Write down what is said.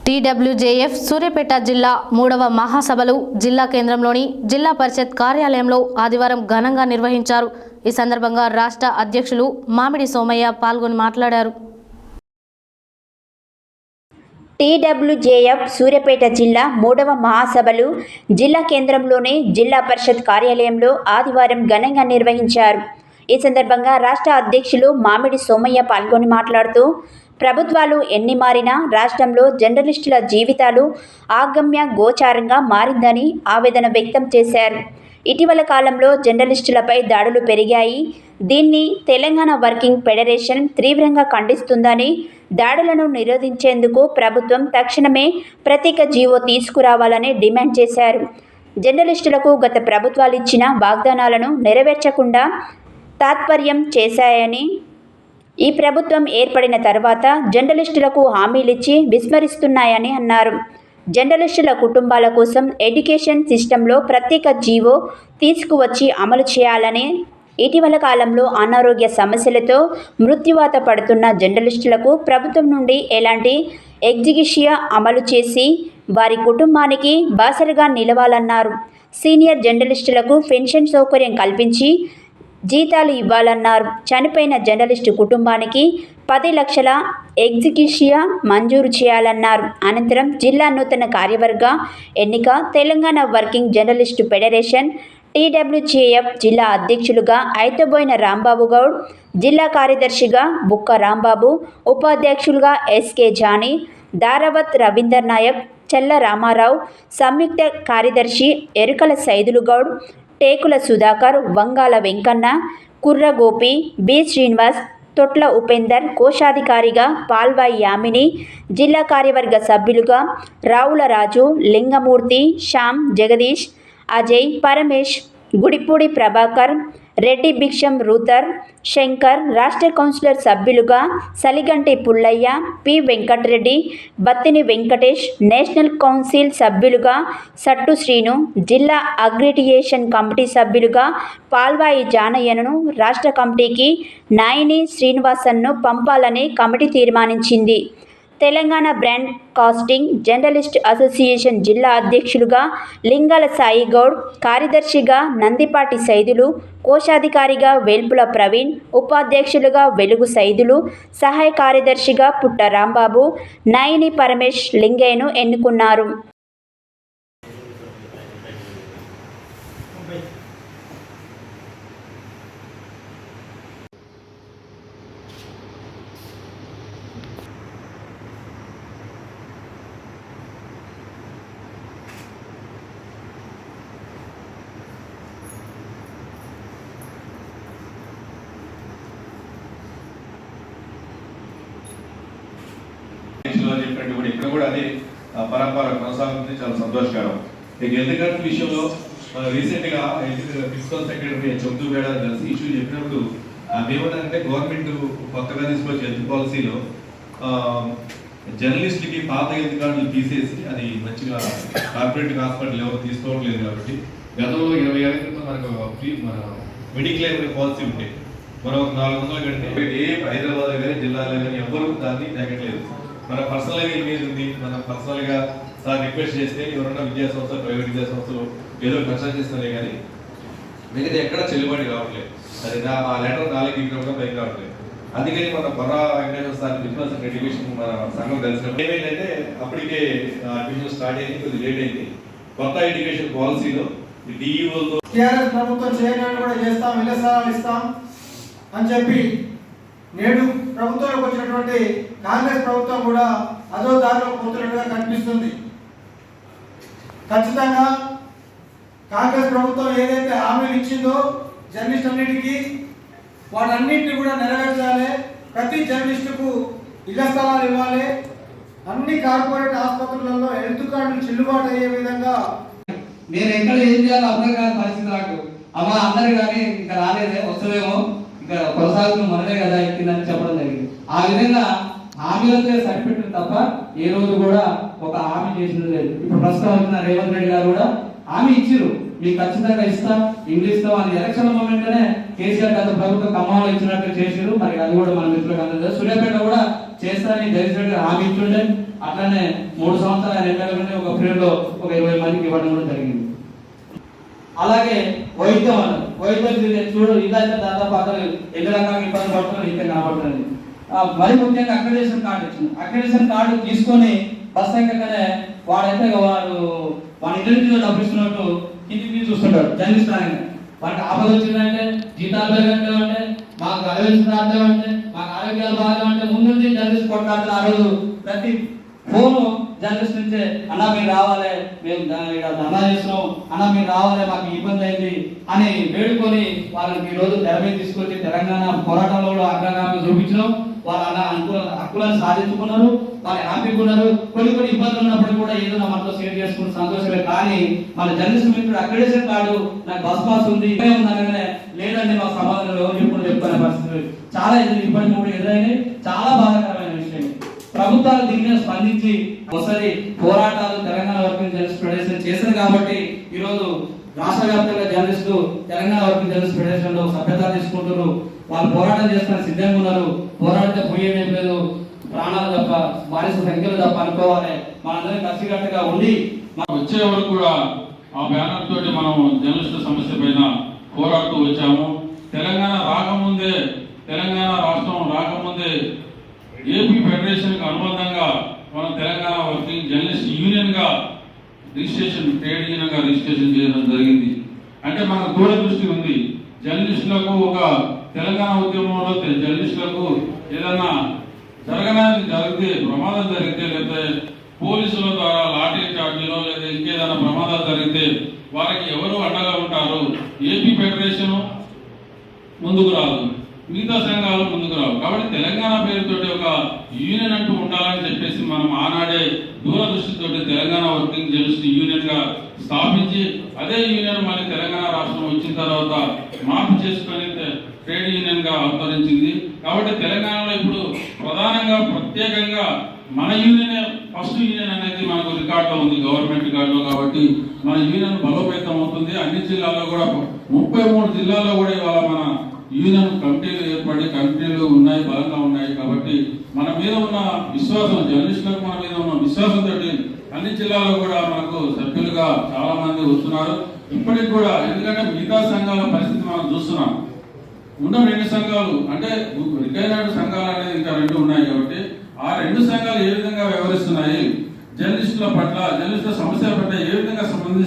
TWJF Suryapet జిల్లా 3వ మహాసభలు జిల్లా కేంద్రంలోని జిల్లా పరిషత్ కార్యాలయంలో ఆదివారం ఘనంగా నిర్వహించారు. ఈ సందర్భంగా రాష్ట్ర అధ్యక్షులు మామిడి సోమయ్య పాల్గొని మాట్లాడారు. టీడబ్ల్యూజేఎఫ్ సూర్యాపేట జిల్లా 3వ మహాసభలు జిల్లా కేంద్రంలోని జిల్లా పరిషత్ కార్యాలయంలో ఆదివారం ఘనంగా నిర్వహించారు. ఈ సందర్భంగా రాష్ట్ర అధ్యక్షులు మామిడి సోమయ్య పాల్గొని మాట్లాడుతూ ప్రభుత్వాలు ఎన్ని మారినా రాష్ట్రంలో జర్నలిస్టుల జీవితాలు ఆగమ్య గోచారంగా మారిందని ఆవేదన వ్యక్తం చేశారు. ఇటీవల కాలంలో జర్నలిస్టులపై దాడులు పెరిగాయి. దీన్ని తెలంగాణ వర్కింగ్ ఫెడరేషన్ తీవ్రంగా ఖండిస్తుందని, దాడులను నిరోధించేందుకు ప్రభుత్వం తక్షణమే ప్రత్యేక జీవో తీసుకురావాలని డిమాండ్ చేశారు. జర్నలిస్టులకు గత ప్రభుత్వాలు ఇచ్చిన వాగ్దానాలను నెరవేర్చకుండా తాత్పర్యం చేశాయని, ఈ ప్రభుత్వం ఏర్పడిన తర్వాత జర్నలిస్టులకు హామీలిచ్చి విస్మరిస్తున్నాయని అన్నారు. జర్నలిస్టుల కుటుంబాల కోసం ఎడ్యుకేషన్ సిస్టంలో ప్రత్యేక జీవో తీసుకువచ్చి అమలు చేయాలని, ఇటీవల కాలంలో అనారోగ్య సమస్యలతో మృత్యువాత పడుతున్న జర్నలిస్టులకు ప్రభుత్వం నుండి ఎలాంటి ఎగ్జిక్యూషియా అమలు చేసి వారి కుటుంబానికి బాసటగా నిలవాలన్నారు. సీనియర్ జర్నలిస్టులకు పెన్షన్ సౌకర్యం కల్పించి జీతాలు ఇవ్వాలన్నారు. చనిపోయిన జర్నలిస్టు కుటుంబానికి 10 లక్షల ఎగ్జిక్యూషియా మంజూరు చేయాలన్నారు. అనంతరం జిల్లా నూతన కార్యవర్గ ఎన్నిక, Telangana working journalist federation TWJF జిల్లా అధ్యక్షులుగా ఐతబోయిన రాంబాబు గౌడ్, జిల్లా కార్యదర్శిగా బుక్క రాంబాబు, ఉపాధ్యక్షులుగా ఎస్కే జానీ, దారావత్ రవీందర్ నాయక్, చెల్ల రామారావు, సంయుక్త కార్యదర్శి ఎరుకల సైదులు గౌడ్, టేకుల సుధాకర్, వంగాల వెంకన్న, కుర్ర గోపి, బి శ్రీనివాస్, తొట్ల ఉపేందర్, కోశాధికారిగా పాల్వాయి యామిని, జిల్లా కార్యవర్గ సభ్యులుగా రావుల రాజు, లింగమూర్తి, శ్యామ్, జగదీష్, అజయ్, పరమేష్, గుడిపూడి ప్రభాకర్, రెడ్డి భిక్షం రూతర్, శంకర్, రాష్ట్ర కౌన్సిలర్ సభ్యులుగా Saliganti Pullaiah, P Venkatareddy, Battini Venkatesh, national council సభ్యులుగా సట్టు శ్రీను, జిల్లా అగ్రిడియేషన్ కమిటీ సభ్యులుగా పాల్వాయి జానయ్యను, రాష్ట్ర కమిటీకి నాయిని శ్రీనివాసన్ను పంపాలని కమిటీ తీర్మానించింది. Telangana broadcasting journalist association జిల్లా అధ్యక్షులుగా లింగాల సాయి గౌడ్, కార్యదర్శిగా నందిపాటి సైదులు, కోశాధికారిగా వేల్పుల ప్రవీణ్, ఉపాధ్యక్షులుగా వెలుగు సైదులు, సహాయ కార్యదర్శిగా పుట్ట రాంబాబు, నాయిని పరమేష్ లింగయ్యను ఎన్నుకున్నారు. చెప్పినట్టు కూడా ఇక్కడ కూడా అదే పరంపర కొనసాగుతుంది. చాలా సంతోషకరం. ఇక హెల్త్ కార్డ్ విషయంలో రీసెంట్ గా ప్రిన్సిపల్ సెక్రటరీ చందు వేడా కలిసి ఇష్యూ చెప్పినప్పుడు ఏమంటే గవర్నమెంట్ కొత్తగా తీసుకొచ్చే హెల్త్ పాలసీలో జర్నలిస్టులకి పాత హెల్త్ కార్డులు తీసేసి అది మంచిగా కార్పొరేట్ హాస్పిటల్ ఎవరు తీసుకోవట్లేదు కాబట్టి గతంలో 20 ఏళ్ల క్రితం మన మెడిక్లెయిమ్ పాలసీ ఉంటే మనం 400 కడితే ఏ హైదరాబాద్ కానీ జిల్లాలో కానీ ఎవరు దాన్ని తగ్గట్లేదు. మన పర్సనల్గా ఇమేజ్ ఉంది. మనం పర్సనల్గా సార్ రిక్వెస్ట్ చేస్తే ఎవరన్నా విద్యా సంస్థలు, ప్రైవేట్ విద్యా సంస్థలు ఏదో కన్సల్ట్ చేస్తున్నారే కానీ మిగతా ఎక్కడ చెల్లుబాటు కావట్లేదు. అది ఆ లెటర్ నాలుగు ఇవ్వడం పైకి కావట్లేదు. అందుకని మన Borra Venkateswara sir principal education మన సంఘం తెలిసినప్పుడు ఏమైందంటే అప్పటికే అడ్మిషన్ స్టార్ట్ అయింది, కొద్దిగా లేట్ అయింది. కొత్త ఎడ్యుకేషన్ పాలసీలో డిఈఓతో టీఆర్ఎస్ ప్రభుత్వం చేయడానికి కూడా చేస్తాం, ఇళ్ల స్థలాలు ఇస్తాం అని చెప్పి నేడు ప్రభుత్వంలోకి వచ్చినటువంటి కాంగ్రెస్ ప్రభుత్వం కూడా అదో దారిలో పోతున్నట్టుగా కనిపిస్తుంది. ఖచ్చితంగా కాంగ్రెస్ ప్రభుత్వం ఏదైతే హామీలు ఇచ్చిందో జర్నలిస్ట్ అన్నిటికీ వాటన్నింటినీ కూడా నెరవేర్చాలి. ప్రతి జర్నలిస్టుకు ఇళ్ల స్థలాలు ఇవ్వాలి. అన్ని కార్పొరేట్ ఆసుపత్రులలో హెల్త్ కార్డులు చెల్లుబాటు అయ్యే విధంగా నేను ఎక్కడ ఏం చేయాలో అర్థం కాని పరిస్థితి నాకు. అమ్మ అందరు కానీ ఇంకా రాలేదే, వస్తుందేమో, ఇంకా కొనసాగుతున్న మనమే కదా ఎక్కిందని చెప్పడం జరిగింది. ఆ విధంగా హామీలతో సరిపెట్టింది తప్ప ఏ రోజు కూడా ఒక హామీ చేసినది లేదు. ఇప్పుడు ప్రస్తుతం వచ్చిన రేవంత్ రెడ్డి గారు కూడా హామీ ఇచ్చిరు, మీకు ఖచ్చితంగా ఇస్తాం, ఇంగ్లీష్ ఇస్తాం అని ఎలక్షన్ మూమెంట్లోనే కేసీఆర్ గత ప్రభుత్వం ఖమ్మంలో ఇచ్చినట్టు చేసిరు. మరి అది కూడా మన మిత్రులకు అందదు. సూర్యాపేట కూడా చేస్తారని జగన్ హామీ ఇచ్చుండే. అట్లనే 3 సంవత్సరాల ఎమ్మెల్యేలు ఒక పీరియడ్ లో ఒక 20 మందికి ఇవ్వడం కూడా జరిగింది. అలాగే వైద్యం అన్నారు, వైద్యం చూడు ఇదైతే దాదాపు అతను ఎన్ని రకాల ఇబ్బంది పడుతున్నారు ఇక్కడ కనబడుతుంది. మరి ముఖ్యంగా అక్రెడిటేషన్ కార్డు ఇచ్చింది. అక్రెడిటేషన్ కార్డు తీసుకొని బస్ ఎక్కగానే వాడైతే వాడి ఇంటి డబ్బు ఇస్తున్నట్టు కిందికి చూస్తుంటాడు జర్నలిస్ట్ ఆయన. వాడికి ఆపద వచ్చిందంటే, జీతాలు పెరగంటే, మాకు అలవెన్స్ రాద్దామంటే, మాకు ఆరోగ్యాలు బాగాలంటే ముందుండి జర్నలిస్ట్ కొట్లాడుతున్న ఆ రోజు ప్రతి ఫోను జర్నలిస్ట్ నుంచే అన్న మీరు రావాలి, మేము ధర్నా చేస్తున్నాం, అన్న మీరు రావాలి, మాకు ఇబ్బంది అయింది అని వేడుకొని వాళ్ళకి ఈ రోజు తెర మీద తీసుకొచ్చి తెలంగాణ పోరాటంలో అగ్రగామి చూపించడం. వాళ్ళ హక్కులను సాధించుకున్నారు, వాళ్ళు హ్యాపీగా ఉన్నారు. కొన్ని ఇబ్బందులు ఉన్నప్పుడు కూడా ఏదైనా మనతో షేర్ చేసుకుని సంతోషమే. కానీ మన జర్నలిస్ట్ మిత్రుడు అక్రెడిటేషన్ కార్డు నాకు బస్ పాస్ ఉంది అనగానే లేదండి మాకు సమాధానం ఎప్పుడు చెప్పుకునే పరిస్థితి చాలా ఇబ్బంది కూడా ఎదురైనాయి. చాలా బాధాకరమైన విషయం. ప్రభుత్వాలు దీని మీద స్పందించి ఒకసారి పోరాటాలు తెలంగాణ వర్కింగ్ జర్నలిస్ట్ ఫెడరేషన్ చేశారు కాబట్టి ఈరోజు రాష్ట్ర వ్యాప్తంగా జర్నలిస్టులు తెలంగాణ వర్కింగ్ జర్నలిస్ట్ ఫెడరేషన్ లో సభ్యత తీసుకుంటున్నారు. వాళ్ళు పోరాటం చేస్తున్నారు, సిద్ధంగా ఉన్నారు. పోరాడితే పోయేదేం లేదు, ప్రాణాలు తప్ప బానిస సంఖ్యలు తప్ప అనుకోవాలి. మనందరం కలిసికట్టుగా ఉండి వచ్చే వరకు కూడా ఆ బ్యానర్ తోటి మనం జర్నలిస్టుల సమస్య పైన పోరాడుతూ వచ్చాము. తెలంగాణ రాకముందే, తెలంగాణ రాష్ట్రం రాకముందే ఏపీ ఫెడరేషన్ కు అనుబంధంగా మనం తెలంగాణ వర్కింగ్ జర్నలిస్ట్ యూనియన్ గా రిజిస్ట్రేషన్, ట్రేడ్ యూనియన్ గా రిజిస్ట్రేషన్ చేయడం జరిగింది. అంటే మనకు దూరదృష్టి ఉంది. జర్నలిస్టులకు ఒక తెలంగాణ ఉద్యమంలో జర్నలిస్టులకు ఏదన్నా జరిగితే, ప్రమాదం జరిగితే, లేదా పోలీసుల ద్వారా లాఠీ చార్జీలో లేదా ఇంకేదైనా ప్రమాదాలు జరిగితే వారికి ఎవరు అండగా ఉంటారు? ఏపీ ఫెడరేషన్ ముందుకు రాదు, మిగతా సంఘాలు ముందుకు రావు. కాబట్టి తెలంగాణ పేరుతోటి ఒక యూనియన్ అంటూ ఉండాలని చెప్పేసి మనం ఆనాడే దూరదృష్టితోటి తెలంగాణ వర్కింగ్ జర్నలిస్ట్ యూనియన్ గా స్థాపించి, అదే యూనియన్ మళ్ళీ తెలంగాణ రాష్ట్రం వచ్చిన తర్వాత మార్పు చేసుకొని ట్రేడ్ యూనియన్ గా అవతరించింది. కాబట్టి తెలంగాణలో ఇప్పుడు ప్రధానంగా ప్రత్యేకంగా మన యూనియన్ ఫస్ట్ యూనియన్ అనేది మనకు రికార్డులో ఉంది, గవర్నమెంట్ రికార్డులో. కాబట్టి మన యూనియన్ బలోపేతం అవుతుంది. అన్ని జిల్లాల్లో కూడా 33 జిల్లాల్లో కూడా ఇవాళ మన యూనియన్ కమిటీలు ఏర్పడి కమిటీలు ఉన్నాయి, బలంగా ఉన్నాయి. కాబట్టి మన మీద ఉన్న విశ్వాసం, జర్నలిస్టులకు మన మీద ఉన్న విశ్వాసంతో అన్ని జిల్లాల్లో కూడా మనకు సభ్యులుగా చాలా మంది వస్తున్నారు. ఇప్పటికి కూడా, ఎందుకంటే మిగతా సంఘాల పరిస్థితి మనం చూస్తున్నాం. ఉన్న 2 సంఘాలు అంటే రికగ్నైజ్డ్ సంఘాలు అనేది ఇంకా 2 ఉన్నాయి. కాబట్టి ఆ 2 సంఘాలు ఏ విధంగా వ్యవహరిస్తున్నాయి, జర్నలిస్టుల పట్ల, జర్నలిస్టుల సమస్యల పట్ల ఏ విధంగా సంబంధించి